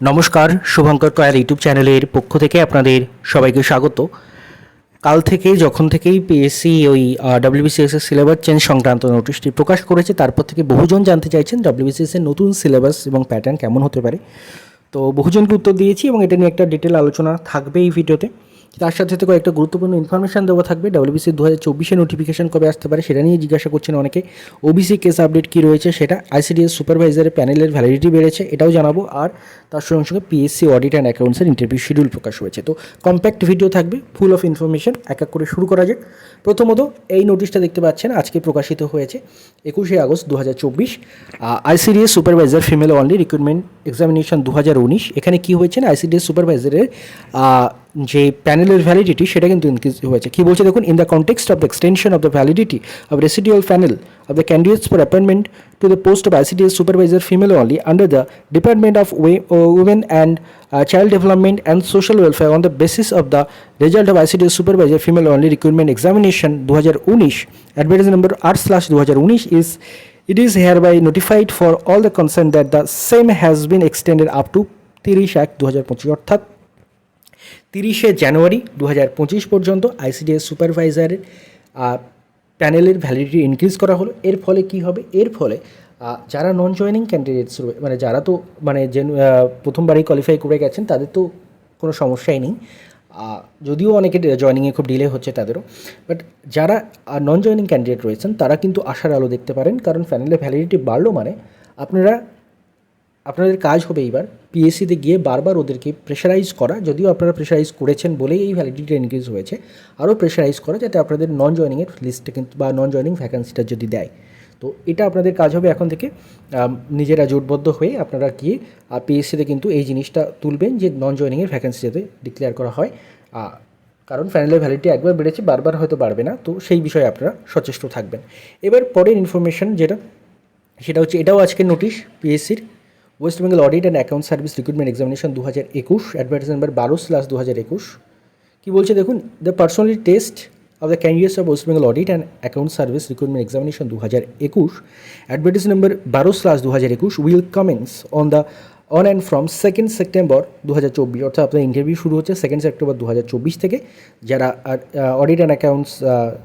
নমস্কার, শুভঙ্কর কয়াল ইউটিউব চ্যানেলের পক্ষ থেকে আপনাদের সবাইকে স্বাগত। কাল থেকে যখন থেকেই পিএসসি ওই ডব্লিউবিসিএস এর সিলেবাস চেঞ্জ সংক্রান্ত নোটিশটি প্রকাশ করেছে, তারপর থেকে বহুজন জানতে চাইছেন ডব্লিউবিসিএস এর নতুন সিলেবাস এবং প্যাটার্ন কেমন হতে পারে। তো বহুজনকে উত্তর দিয়েছি এবং এটা নিয়ে একটা ডিটেল আলোচনা থাকবে এই ভিডিওতে। তার সাথে সাথে কয়েকটা গুরুত্বপূর্ণ ইনফরমেশন দেওয়া থাকবে। ডব্লিউবিসি 2024 নোটিফিকেশন কবে আসতে পারে সেটা নিয়ে জিজ্ঞাসা করছেন অনেকে। ওবিসি কেস আপডেট কী রয়েছে সেটা, আইসিডিএস সুপারভাইজারের প্যানেলের ভ্যালিডিটি বেড়েছে এটাও জানাবো, আর তার সঙ্গে সঙ্গে পিএসসি অডিট অ্যান্ড অ্যাকাউন্টসের ইন্টারভিউ শিডিউল প্রকাশ হয়েছে। তো কম্প্যাক্ট ভিডিও থাকবে, ফুল অফ ইনফরমেশন। এক এক করে শুরু করা যাক। প্রথমত এই নোটিশটা দেখতে পাচ্ছেন আজকে প্রকাশিত হয়েছে 21শে August 2024। ICDS supervisor female only recruitment examination 2019। এখানে কী হয়েছে না, আইসিডিএস সুপারভাইজারের যে প্যানেলের ভ্যালিডিটি সেটা কিন্তু ইনক্রিজ হয়েছে। কী বলছে দেখুন, in the context of the extension of the validity of residual panel of the candidates for appointment to the post of ICDS supervisor female only under the Department of Women and Child Development and Social Welfare on the basis of the result of ICDS supervisor female only recruitment examination 2019 advertisement number 8/2019 is it is hereby notified for all the concerned that the same has been extended up to 30/1/2025 অর্থাৎ 30শে জানুয়ারি 2025 পর্যন্ত ICDS সুপারভাইজারের প্যানেলের validity increase করা হলো। এর ফলে কি হবে, এর ফলে যারা নন জয়েনিং ক্যান্ডিডেটস মানে যারা তো মানে প্রথমবারই কোয়ালিফাই করে গেছেন তাদের তো কোনো সমস্যাই নেই, যদিও অনেকে জয়েনিংয়ে খুব ডিলে হচ্ছে তাদেরও, বাট যারা নন জয়েনিং ক্যান্ডিডেট রয়েছেন তারা কিন্তু আশার আলো দেখতে পারেন, কারণ প্যানেলের ভ্যালিডিটি বাড়লো মানে আপনাদের কাজ হবে এইবার পিএসসিতে গিয়ে বারবার ওদেরকে প্রেশারাইজ করা, যদিও আপনারা প্রেশারাইজ করেছেন বলেই এই ভ্যালিডিটি ইনক্রিজ হয়েছে, আরও প্রেশারাইজ করা যাতে আপনাদের নন জয়েনিংয়ের লিস্টে কিন্তু বা নন জয়েনিং ভ্যাকান্সিটা যদি দেয়। তো এটা আপনাদের কাজ হবে এখন থেকে নিজেরা জোটবদ্ধ হয়ে আপনারা গিয়ে পিএসসিতে কিন্তু এই জিনিসটা তুলবেন যে নন জয়েনিংয়ের ভ্যাকান্সি যাতে ডিক্লেয়ার করা হয়, কারণ প্যানেলের ভ্যালিডিটি একবার বেড়েছে, বারবার হয়তো বাড়বে না, তো সেই বিষয়ে আপনারা সচেষ্ট থাকবেন। এবার পরের ইনফরমেশন সেটা হচ্ছে, এটাও আজকের নোটিশ পিএসসির, West Bengal audit and account service recruitment examination 2021 advertise number 12/2021। কী বলছে দেখুন, the personality test of the candidates of West Bengal audit and account service recruitment examination 2021 advertise number 12/2021 will commence on and from 2 September 2024, অর্থাৎ আপনার interview শুরু হচ্ছে 2 September 2024 থেকে। যারা audit and accounts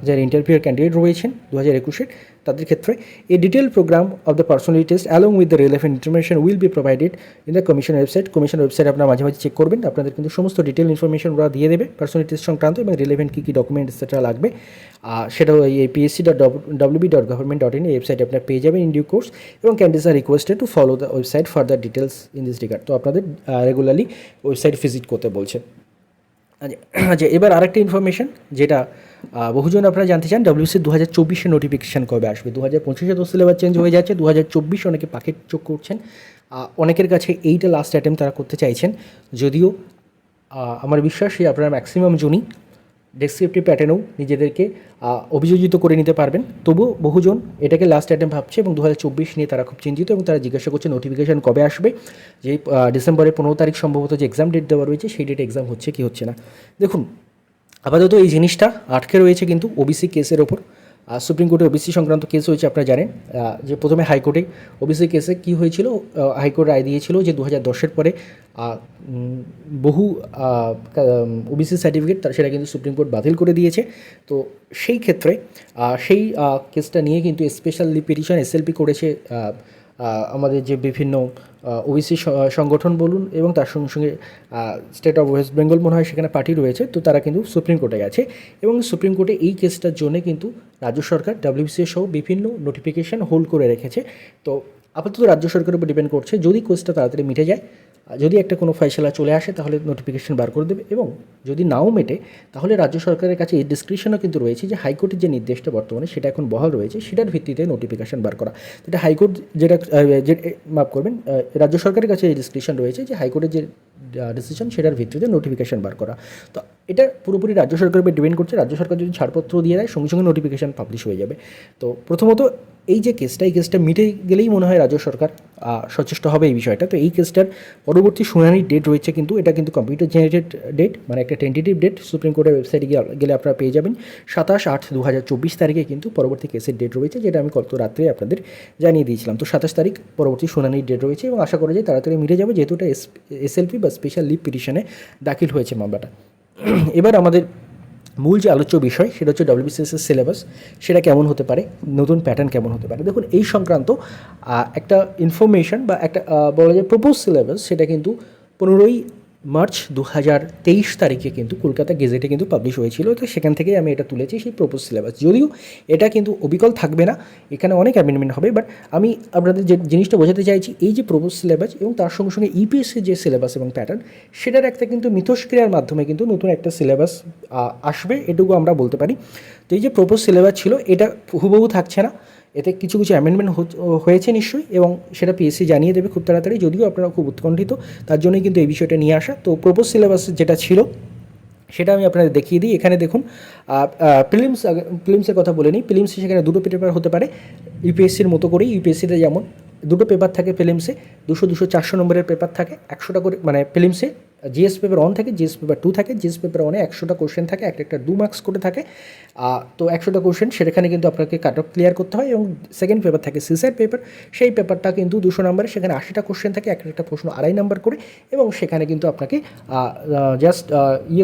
যারা ইন্টারভিউর ক্যান্ডিডেট রয়েছেন 2021-এর তাদের ক্ষেত্রে a detail program of the personality test along with the relevant information will be provided in the commission website. Commission website আপনারা মাঝে মাঝে চেক করবেন, আপনাদের কিন্তু সমস্ত ডিটেল ইনফরমেশন ওরা দিয়ে দেবে পার্সোনালিটি টেস্ট সংক্রান্ত এবং রিলেভেন্ট কী কী ডকুমেন্ট এটসেট্রা লাগবে, সেটাও এই psc.wb.government.in এই ওয়েবসাইটে আপনারা পেয়ে যাবেন ইন ডিউ কোর্স, এবং candidates are requested to follow the website for the details in this regard. তো আপনাদের রেগুলারলি ওয়েবসাইট ভিজিট করতে বলছে। আচ্ছা, এবার আরেকটা ইনফরমেশন যেটা বহুজন আপনারা জানতে চান, ডব্লিউবিসি 2024 নোটিফিকেশান কবে আসবে। 2025-এ তো সিলেবাস চেঞ্জ হয়ে যাচ্ছে, 2024 অনেকে পাখির চোখ করছেন, অনেকের কাছে এইটা লাস্ট অ্যাটেম্প তারা করতে চাইছেন, যদিও আমার বিশ্বাস আপনারা ম্যাক্সিমাম জনই ডেসক্রিপটিভ প্যাটার্নেও নিজেদেরকে অভিযোজিত করে নিতে পারবেন, তবুও বহুজন এটাকে লাস্ট অ্যাটেম্প ভাবছে এবং 2024 নিয়ে তারা খুব চিন্তিত এবং তারা জিজ্ঞাসা করছে নোটিফিকেশান কবে আসবে, যে ডিসেম্বরের 15 তারিখ সম্ভবত যে এক্সাম ডেট দেওয়া রয়েছে সেই ডেটে এক্সাম হচ্ছে কি হচ্ছে না। দেখুন, আপাতত এই জিনিসটা আটকে রয়েছে কিন্তু ওবিসি কেসের ওপর। সুপ্রিম কোর্টে ওবিসি সংক্রান্ত কেস হয়েছে, আপনারা জানেন যে প্রথমে হাইকোর্টে ওবিসি কেসে কী হয়েছিল, হাইকোর্ট রায় দিয়েছিল যে 2010-এর পরে বহু ওবিসি সার্টিফিকেট সেটা কিন্তু সুপ্রিম কোর্ট বাতিল করে দিয়েছে। তো সেই ক্ষেত্রে সেই কেসটা নিয়ে কিন্তু স্পেশালি পিটিশন এসএলপি করেছে আমাদের যে বিভিন্ন ওবিসি সংগঠন বলুন, এবং তার সঙ্গে সঙ্গে স্টেট অফ ওয়েস্ট বেঙ্গল মনে হয় সেখানে পার্টি রয়েছে, তো তারা কিন্তু সুপ্রিম কোর্টে গেছে এবং সুপ্রিম কোর্টে এই কেসটার জন্য কিন্তু রাজ্য সরকার ডব্লিউবিসিএস সহ বিভিন্ন নোটিফিকেশান হোল্ড করে রেখেছে। তো আপাতত রাজ্য সরকারের উপর ডিপেন্ড করছে, যদি কেসটা তাড়াতাড়ি মিটে যায়, যদি একটা কোনো ফয়সালা চলে আসে তাহলে নোটিফিকেশান বার করে দেবে, এবং যদি নাও মেটে তাহলে রাজ্য সরকারের কাছে এই ডিসক্রিপশনও কিন্তু রয়েছে যে হাইকোর্টের যে নির্দেশটা বর্তমানে সেটা এখন বহাল রয়েছে, সেটার ভিত্তিতে নোটিফিকেশান বার করা। যেটা হাইকোর্ট মাফ করবেন, রাজ্য সরকারের কাছে এই ডিসক্রিপশন রয়েছে যে হাইকোর্টের যে ডিসিশন সেটার ভিত্তিতে নোটিফিকেশান বার করা। তো এটা পুরোপুরি রাজ্য সরকারের উপর ডিপেন্ড করছে, রাজ্য সরকার যদি ছাড়পত্র দিয়ে দেয় সঙ্গে সঙ্গে নোটিফিকেশান পাবলিশ হয়ে যাবে। তো প্রথমত এই যে কেসটা, এই কেসটা মিটে গেলেই মনে হয় রাজ্য সরকার সচেষ্ট হবে এই বিষয়টা। তো এই কেসটার পরবর্তী পরবর্তী শুনানির ডেট রয়েছে কিন্তু এটা কিন্তু কম্পিউটার জেনারেটেড ডেট, মানে একটা টেন্টেটিভ ডেট। সুপ্রিম কোর্টের ওয়েবসাইটে গেলে আপনারা পেয়ে যাবেন 27/8/2024 তারিখে কিন্তু পরবর্তী কেসের ডেট রয়েছে, যেটা আমি গত রাত্রে আপনাদের জানিয়ে দিয়েছিলাম। তো 27 তারিখ পরবর্তী শুনানির ডেট রয়েছে এবং আশা করা যায় তাড়াতাড়ি মিটে যাবে, যেহেতু এটা এসএলপি বা স্পেশাল লিভ পিটিশনে দাখিল হয়েছে মামলাটা। এবার আমাদের মূল যে আলোচ্য বিষয় সেটা হচ্ছে ডব্লিউবিসিএসের সিলেবাস, সেটা কেমন হতে পারে, নতুন প্যাটার্ন কেমন হতে পারে। দেখুন, এই সংক্রান্ত একটা ইনফরমেশন বা একটা বলা যায় প্রপোজ সিলেবাস, সেটা কিন্তু 15 মার্চ 2023 তারিখে কিন্তু কলকাতা গেজেটে কিন্তু পাবলিশ হয়েছিল। তো সেখান থেকেই আমি এটা তুলেছি, সেই প্রপোজ সিলেবাস। যদিও এটা কিন্তু অবিকল থাকবে না, এখানে অনেক অ্যামেন্ডমেন্ট হবে, বাট আমি আপনাদের যে জিনিসটা বোঝাতে চাইছি, এই যে প্রপোজ সিলেবাস এবং তার সঙ্গে সঙ্গে ইপিএসসির যে সিলেবাস এবং প্যাটার্ন, সেটার একটা কিন্তু মিথস্ক্রিয়ার মাধ্যমে কিন্তু নতুন একটা সিলেবাস আসবে, এটুকু আমরা বলতে পারি। তো এই যে প্রপোজ সিলেবাস ছিল, এটা হুবহু থাকছে না, এতে কিছু কিছু অ্যামেন্ডমেন্ট হয়েছে নিশ্চয়ই, এবং সেটা পিএসসি জানিয়ে দেবে খুব তাড়াতাড়ি। যদিও আপনারা খুব উৎকণ্ঠিত, তার জন্যই কিন্তু এই বিষয়টা নিয়ে আসা। তো প্রপোজ সিলেবাস যেটা ছিল সেটা আমি আপনাদের দেখিয়ে দিই। এখানে দেখুন, প্রিলিমসের কথা বলে নিই। প্রিলিমসে সেখানে দুটো পেপার হতে পারে, ইউপিএসসির মতো করেই। ইউপিএসসিতে যেমন দুটো পেপার থাকে প্রিলিমসে, 200-400 নম্বরের পেপার থাকে, 100টা করে, মানে প্রিলিমসে জিএস পেপার 1 থাকে, জিএস পেপার 2 থাকে। জিএস পেপার 1-এ 100টা কোশ্চেন থাকে, একটা 2 মার্কস করে থাকে। তো 100টা কোশ্চেন সেখানে কিন্তু আপনাকে কাট অফ ক্লিয়ার করতে হয়। এবং সেকেন্ড পেপার থাকে সিসার পেপার, সেই পেপারটা কিন্তু 200 নম্বরে, সেখানে 80টা কোশ্চেন থাকে, একটা প্রশ্ন 2.5 নাম্বার করে। এবং সেখানে কিন্তু আপনাকে জাস্ট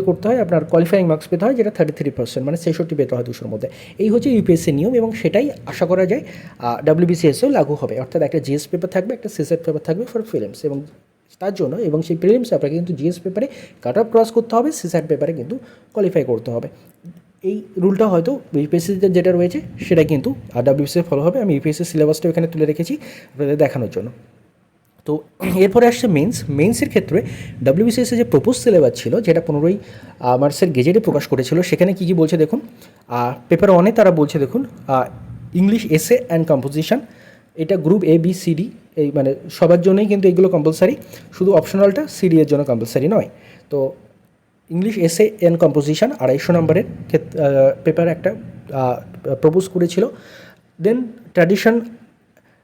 করতে হয়, আপনার কোয়ালিফাইং মার্কস পেতে হয়, যেটা 33%, মানে 66 পেতে হয় 200-র মধ্যে। এই হচ্ছে ইউপিএসসির নিয়ম, এবং সেটাই আশা করা যায় ডব্লিউবিসিএসেও লাগু হবে। অর্থাৎ একটা জিএস পেপার থাকবে, একটা সিসার পেপার থাকবে ফর প্রিলিমস, এবং তার জন্য, এবং সেই প্রিলিমসে আপনাকে কিন্তু জিএস পেপারে কাট অফ ক্রস করতে হবে, সিসার পেপারে কিন্তু কোয়ালিফাই করতে হবে। এই রুলটা হয়তো ইউপিএসসিতে যেটা রয়েছে সেটা কিন্তু ডব্লিউবিসিএস ফলো হবে। আমি ইউপিএসসির সিলেবাসটা এখানে তুলে রেখেছি আপনাদের দেখানোর জন্য। তো এরপরে আসছে মেন্সের ক্ষেত্রে ডব্লিউবিসিএসের যে প্রপোজ সিলেবাস ছিল, যেটা 15 মার্চের গেজেটে প্রকাশ করেছিল, সেখানে কী কী বলছে দেখুন। পেপার 1-এ তারা বলছে দেখুন, ইংলিশ এসে অ্যান্ড কম্পোজিশন, এটা গ্রুপ ABCD, এই মানে সবার জন্যই কিন্তু এগুলো কম্পালসারি, শুধু অপশনালটা সিডি এর জন্য কম্পালসারি নয়। তো ইংলিশ এসে অ্যান্ড কম্পোজিশন 250 নম্বরের পেপার একটা প্রপোজ করেছিল। Then tradition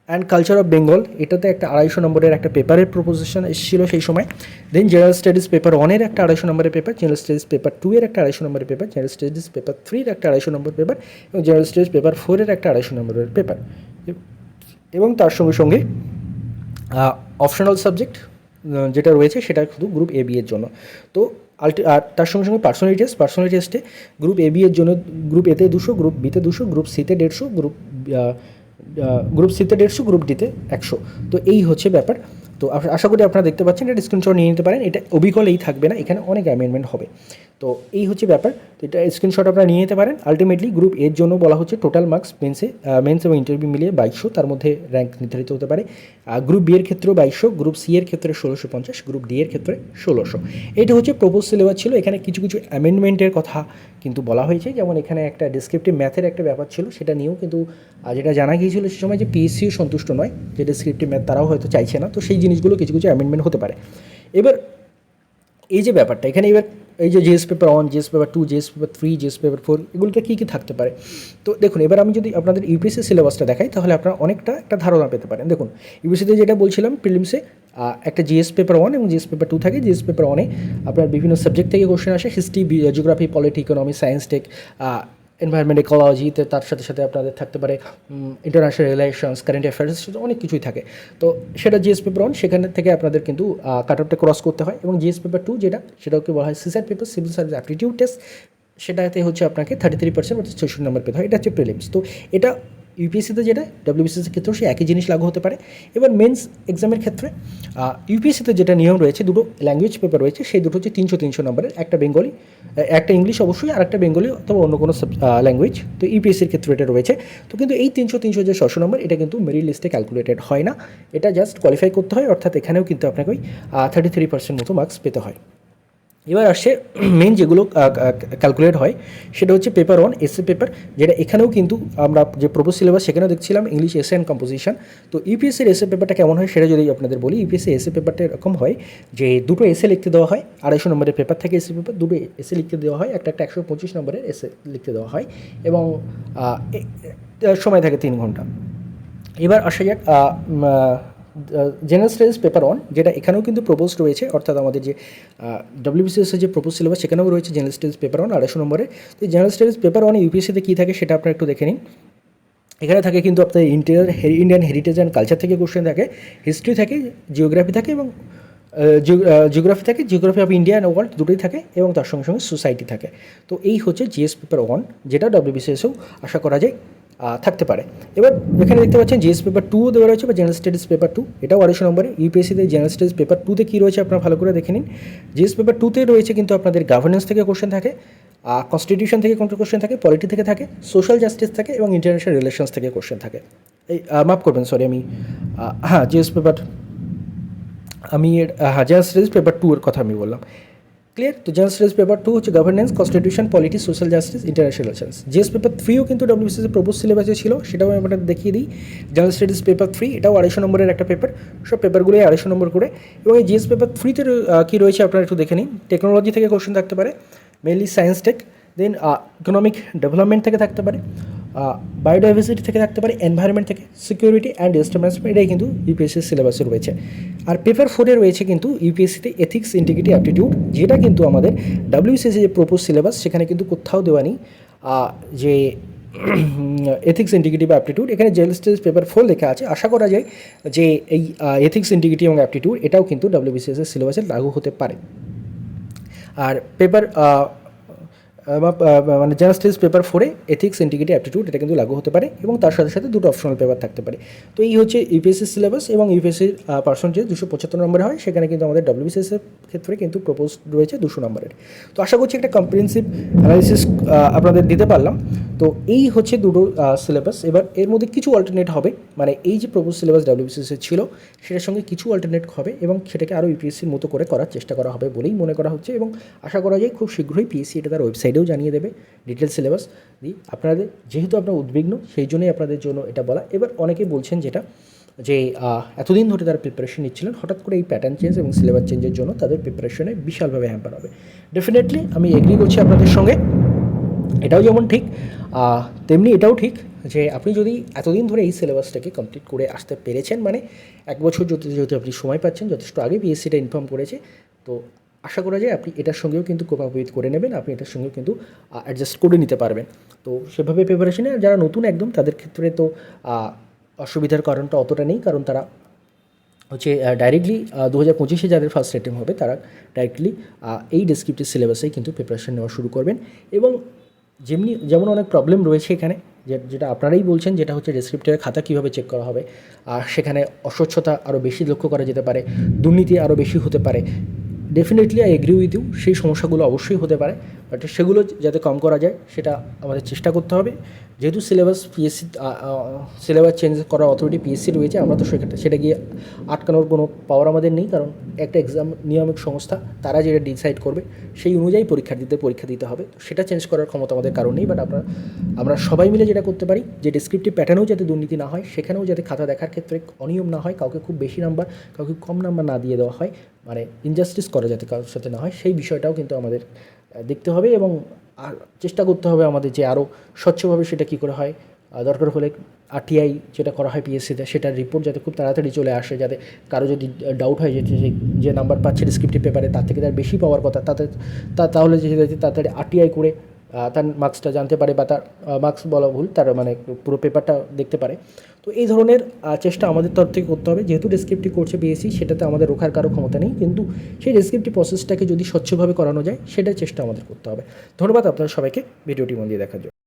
and culture of Bengal, এটাতে একটা 250 নম্বরের একটা পেপারের প্রপোজিশন এসেছিল সেই সময়। দেন জেনারেল স্টাডিজ পেপার 1-এর একটা 250 নম্বরের পেপার, জেনারেল স্টাডিজ পেপার 2-এর একটা 250 নম্বরের পেপার, জেনারেল স্টাডিজ পেপার 3-এর একটা 250 নম্বর পেপার, এবং জেনারেল স্টাডিজ পেপার 4-এর একটা 250 নম্বরের পেপার। এবং তার সঙ্গে সঙ্গে অপশনাল সাবজেক্ট যেটা রয়েছে সেটা শুধু গ্রুপ AB এর জন্য। তো আর তার সঙ্গে সঙ্গে পার্সোনালিটি টেস্টে গ্রুপ AB এর জন্য গ্রুপ এতে 200, গ্রুপ বিতে 200, গ্রুপ সিতে 150, গ্রুপ সিতে 150, গ্রুপ ডিতে 100। তো এই হচ্ছে ব্যাপার। তো আশা করি আপনারা দেখতে পাচ্ছেন, এটা স্ক্রিনশট নিয়ে নিতে পারেন। এটা অবিকলেই থাকবে না, এখানে অনেক অ্যামেন্ডমেন্ট হবে। তো এই হচ্ছে ব্যাপার। তো এটা স্ক্রিনশট আপনারা নিয়ে নিতে পারেন। আলটিমেটলি গ্রুপ এর জন্য বলা হচ্ছে টোটাল মার্কস মেন্স এবং ইন্টারভিউ মিলিয়ে 2200, তার মধ্যে র্যাঙ্ক নির্ধারিত হতে পারে। গ্রুপ বি এর ক্ষেত্রেও 2200, গ্রুপ সি এর ক্ষেত্রে 1650, গ্রুপ ডি এর ক্ষেত্রে 1600। এটা হচ্ছে প্রপোজ সিলেবাস ছিল। এখানে কিছু কিছু অ্যামেন্ডমেন্টের কথা কিন্তু বলা হয়েছে, যেমন এখানে একটা ডেসক্রিপটিভ ম্যাথের একটা ব্যাপার ছিল, সেটা নিয়েও কিন্তু যেটা জানা গিয়েছিল সে সময়, যে পিএসসিও সন্তুষ্ট নয়, যে ডেসক্রিপটিভ ম্যাথ তারাও হয়তো চাইছে না। তো সেই জিনিসগুলো কিছু কিছু অ্যামেন্ডমেন্ট হতে পারে। এবার এই যে ব্যাপারটা এখানে, এবার এই যে GS paper 1, GS paper 2, GS paper 3, GS paper 4, এগুলোতে কী কী থাকতে পারে। তো দেখুন, এবার আমি যদি আপনাদের ইউপিএসসি সিলেবাসটা দেখাই, তাহলে আপনারা অনেকটা একটা ধারণা পেতে পারেন। দেখুন, ইউপিএসসিতে যেটা বলছিলাম, প্রিলিমসে একটা জিএস পেপার 1 এবং জিএস পেপার 2 থাকে। জিএস পেপার 1-এ আপনার বিভিন্ন সাবজেক্ট থেকে কোশ্চেন আসে, history, geography, polity, economy, science, tech, environment, ইকোলজিতে, তার সাথে সাথে আপনাদের থাকতে পারে ইন্টারন্যাশনাল রিলেশনস, কারেন্ট অ্যাফেয়ার্স, অনেক কিছুই থাকে। তো সেটা জিএস পেপার 1, সেখানে থেকে আপনাদের কিন্তু কাট অফটা ক্রস করতে হয়। এবং জিএস পেপার 2, সেটাকে বলা হয় সিসার paper, civil service aptitude test, সেটাতে হচ্ছে আপনাকে 33% অর্থাৎ 66 নম্বর পেতে হয়। এটা হচ্ছে প্রিলিমস। তো এটা ইউপিএসসিতে যেটা, ডব্লিউবিসিএসের ক্ষেত্রেও সেই একই জিনিস লাগু হতে পারে। এবার মেন্স এক্সামের ক্ষেত্রে ইউপিএসসিতে যেটা নিয়ম রয়েছে, দুটো ল্যাঙ্গুয়েজ পেপার রয়েছে, সেই দুটো হচ্ছে 300 নম্বরের, একটা বেঙ্গলি, একটা ইংলিশ অবশ্যই, আর একটা বেঙ্গলি অথবা অন্য কোনো ল্যাঙ্গুয়েজ। তো ইউপিএসসির ক্ষেত্রে এটা রয়েছে। তো কিন্তু এই 300 যে 600 নম্বর, এটা কিন্তু মেরিট লিস্টে ক্যালকুলেটেড হয় না, এটা জাস্ট কোয়ালিফাই করতে হয়। অর্থাৎ এখানেও কিন্তু আপনাকে ওই 33% মতো মার্কস পেতে হয়। এবার আসছে মেন যেগুলো ক্যালকুলেট হয়, সেটা হচ্ছে পেপার 1 এসএ পেপার, যেটা এখানেও কিন্তু আমরা যে প্রপোজ সিলেবাস সেখানেও দেখছিলাম ইংলিশ এসে অ্যান্ড কম্পোজিশন। তো ইউপিএসসির এসএ পেপারটা কেমন হয় সেটা যদি আপনাদের বলি, ইউপিএসসি এসএ পেপারটা এরকম হয় যে দুটো এসএ লিখতে দেওয়া হয়, 250 নম্বরের পেপার থেকে এসএ পেপার, দুটো এসএ লিখতে দেওয়া হয়, একটা 125 নম্বরের এসএ লিখতে দেওয়া হয়, এবং সময় থাকে 3 ঘন্টা। এবার আসা যাক জেনারেল স্টাডিজ পেপার 1, যেটা এখানেও কিন্তু প্রপোজড রয়েছে, অর্থাৎ আমাদের যে ডব্লিউবিসিএসের যে প্রপোজ সিলেবাস সেখানেও রয়েছে জেনারেল স্টাডিজ পেপার 1 250 নম্বরে। তো এই জেনারেল স্টাডিজ পেপার 1 ইউপিএসসিতে কী থাকে সেটা আপনারা একটু দেখে নিন। এখানে থাকে কিন্তু আপনার ইন্ডিয়ান হেরিটেজ অ্যান্ড কালচার থেকে কোশ্চেন থাকে, হিস্ট্রি থাকে, জিওগ্রাফি থাকে এবং geography of India and world দুটোই থাকে, এবং তার সঙ্গে সঙ্গে সোসাইটি থাকে। তো এই হচ্ছে জিএস পেপার 1, যেটা ডব্লিউবিসিএসেও আশা করা যায় থাকতে পারে। এবার এখানে দেখতে পাচ্ছেন জিএস পেপার 2 দেওয়া রয়েছে, বা জেনারেল স্টাডিজ পেপার 2, এটাও 250 নম্বরে। ইউপিএসসিতে জেনারেল স্টাডিজ পেপার 2-তে কী রয়েছে আপনারা ভালো করে দেখে নিন। জিএস পেপার 2-তে রয়েছে কিন্তু আপনাদের গভর্নেন্স থেকে কোশ্চেন থাকে, কনস্টিটিউশন থেকে কোশ্চেন থাকে, পলিটি থেকে থাকে, সোশ্যাল জাস্টিস থাকে এবং ইন্টারন্যাশনাল রিলেশনস থেকে কোশ্চেন থাকে। এই মাফ করবেন, সরি, আমি GS paper general studies paper 2 এর কথা আমি বললাম। ক্লিয়ার? তো জেনারেল স্টাডিজ পেপার 2 হচ্ছে governance, constitution, polity, social justice, international relations. GS paper 3ও কিন্তু ডব্লিউবিসিএস প্রপোজ সিলেবাসে ছিল, সেটাও আমি আপনাদের দেখিয়ে দিই। জেনারেল স্টাডিজ পেপার 3, এটাও 250 নম্বরের একটা পেপার, সব পেপারগুলোই 250 নম্বর করে। এবং এই জিএস পেপার 3-তে কী রয়েছে আপনারা একটু দেখে নিন। টেকনোলজি থেকে কোশ্চেন থাকতে পারে, মেনলি সায়েন্স টেক, দেন ইকোনমিক ডেভেলপমেন্ট থেকে থাকতে পারে, বায়োডাইভার্সিটি থেকে থাকতে পারে, এনভায়রনমেন্ট থেকে, সিকিউরিটি অ্যান্ড ডিজাস্টার ম্যানেজমেন্ট, এটাই কিন্তু ইউপিএসসির সিলেবাসে রয়েছে। আর পেপার 4-এ রয়েছে কিন্তু ইউপিএসসিতে এথিক্স, ইন্টিগ্রিটি, অ্যাপটিটিউড, যেটা কিন্তু আমাদের ডব্লিউবিসিএস যে প্রপোজ সিলেবাস সেখানে কিন্তু কোথাও দেওয়া নেই যে এথিক্স, ইন্টিগ্রিটি বা অ্যাপটিটিউড। এখানে জেনারেল স্টাডিজ পেপার 4 লেখা আছে। আশা করা যায় যে এই এথিক্স, ইন্টিগ্রিটি এবং অ্যাপটিটিউড এটাও কিন্তু ডব্লিউবিসিএসের সিলেবাসে লাগু হতে পারে। আর পেপার মানে জেনারেল স্টাডিজ পেপার 4-এ এথিক্স, ইন্টিগ্রিটি, অ্যাপটিটিউড এটা কিন্তু লাগু হতে পারে, এবং তার সাথে সাথে দুটো অপশনাল পেপার থাকতে পারে। তো এই হচ্ছে ইউপিএসসির সিলেবাস, এবং ইউপিএসসির পার্সেন্টেজ 275 নম্বরে হয়, সেখানে কিন্তু আমাদের ডব্লিউবিসিএসের ক্ষেত্রে কিন্তু প্রপোজ রয়েছে 200 নম্বরের। তো আশা করছি একটা কম্প্রিহেনসিভ অ্যানালিসিস আপনাদের দিতে পারলাম। তো এই হচ্ছে দুটো সিলেবাস। এবার এর মধ্যে কিছু অল্টারনেট হবে, মানে এই যে প্রপোজ সিলেবাস ডব্লিউবিসিএসের ছিল সেটার সঙ্গে কিছু অল্টারনেট হবে, এবং সেটাকে আরও ইউপিএসসির মতো করে করার চেষ্টা করা হবে বলেই মনে করা হচ্ছে, এবং আশা করা যায় খুব শীঘ্রই পিএসসি এটা তার ওয়েবসাইটেও জানিয়ে দেবে ডিটেল সিলেবাস দিয়ে। আপনাদের যেহেতু আপনারা উদ্বিগ্ন সেই জন্যই আপনাদের জন্য এটা বলা। এবার অনেকেই বলছেন যেটা যে এতদিন ধরে তারা প্রিপারেশন নিচ্ছিলেন, হঠাৎ করে এই প্যাটার্ন চেঞ্জ এবং সিলেবাস চেঞ্জের জন্য তাদের প্রিপারেশনে বিশালভাবে হ্যাম্পার হবে। ডেফিনেটলি আমি এগ্রি করছি আপনাদের সঙ্গে। এটাও যেমন ঠিক তেমনি এটাও ঠিক যে আপনি যদি এতদিন ধরে এই সিলেবাসটাকে কমপ্লিট করে আসতে পেরেছেন, মানে 1 বছর যেহেতু আপনি সময় পাচ্ছেন, যথেষ্ট আগে পিএসসিটা ইনফর্ম করেছে, তো আশা করা যায় আপনি এটার সঙ্গেও কিন্তু কোপ আপ করে নেবেন, আপনি এটার সঙ্গেও কিন্তু অ্যাডজাস্ট করে নিতে পারবেন। তো সেভাবে প্রিপারেশনে যারা নতুন একদম তাদের ক্ষেত্রে তো অসুবিধার কারণটা অতটা নেই, কারণ তারা হচ্ছে ডাইরেক্টলি 2025-এ যাদের ফার্স্ট অ্যাটেম্প হবে তারা ডাইরেক্টলি এই ডেসক্রিপটিভ সিলেবাসেই কিন্তু প্রিপারেশন নেওয়া শুরু করবেন। এবং যেমন অনেক প্রবলেম রয়েছে এখানে, যেটা আপনারাই বলছেন, যেটা হচ্ছে ডেসক্রিপটিভের খাতা কীভাবে চেক করা হবে, আর সেখানে অস্বচ্ছতা আরও বেশি লক্ষ্য করা যেতে পারে, দুর্নীতি আরও বেশি হতে পারে। Definitely I agree with you, সেই সমস্যাগুলো অবশ্যই হতে পারে, বাট সেগুলো যাতে কম করা যায় সেটা আমাদের চেষ্টা করতে হবে। যেহেতু সিলেবাস চেঞ্জ করার অথরিটি পিএসসি রয়েছে, আমরা তো সেটা গিয়ে আটকানোর কোনো পাওয়ার আমাদের নেই, কারণ একটা এক্সাম নিয়ামক সংস্থা, তারা যেটা ডিসাইড করবে সেই অনুযায়ী পরীক্ষার্থীদের পরীক্ষা দিতে হবে। সেটা চেঞ্জ করার ক্ষমতা আমাদের কারণ নেই, বাট আমরা সবাই মিলে যেটা করতে পারি যে ডেসক্রিপটিভ প্যাটার্নেও যাতে দুর্নীতি না হয়, সেখানেও যাতে খাতা দেখার ক্ষেত্রে অনিয়ম না হয়, কাউকে খুব বেশি নাম্বার কাউকে কম নাম্বার না দিয়ে দেওয়া হয়, মানে ইনজাস্টিস করা যাতে কারোর সাথে না হয়, সেই বিষয়টাও কিন্তু আমাদের দেখতে হবে। এবং আর চেষ্টা করতে হবে আমাদের যে আরও স্বচ্ছভাবে সেটা কী করে হয়, দরকার হলে আরটিআই যেটা করা হয় পিএসসিতে, সেটার রিপোর্ট যাতে খুব তাড়াতাড়ি চলে আসে, যাতে কারো যদি ডাউট হয় যে নাম্বার পাচ্ছে ডেসক্রিপটিভ পেপারে তার থেকে তার বেশি পাওয়ার কথা, তাহলে যে তাড়াতাড়ি আরটিআই করে তার মার্কসটা জানতে পারে, বা তার মার্কস বলা ভুল, তার মানে পুরো পেপারটা দেখতে পারে। তো এই ধরনের চেষ্টা আমাদের তরফ থেকে করতে হবে। যেহেতু ডেসক্রিপটিভ করছে পিএসসি, সেটাতে আমাদের রোখার কারো ক্ষমতা নেই, কিন্তু সেই ডেসক্রিপটিভ প্রসেসটাকে যদি স্বচ্ছভাবে করানো যায় সেটার চেষ্টা আমাদের করতে হবে। ধন্যবাদ আপনাদের সবাইকে ভিডিওটি মন দিয়ে দেখার জন্য।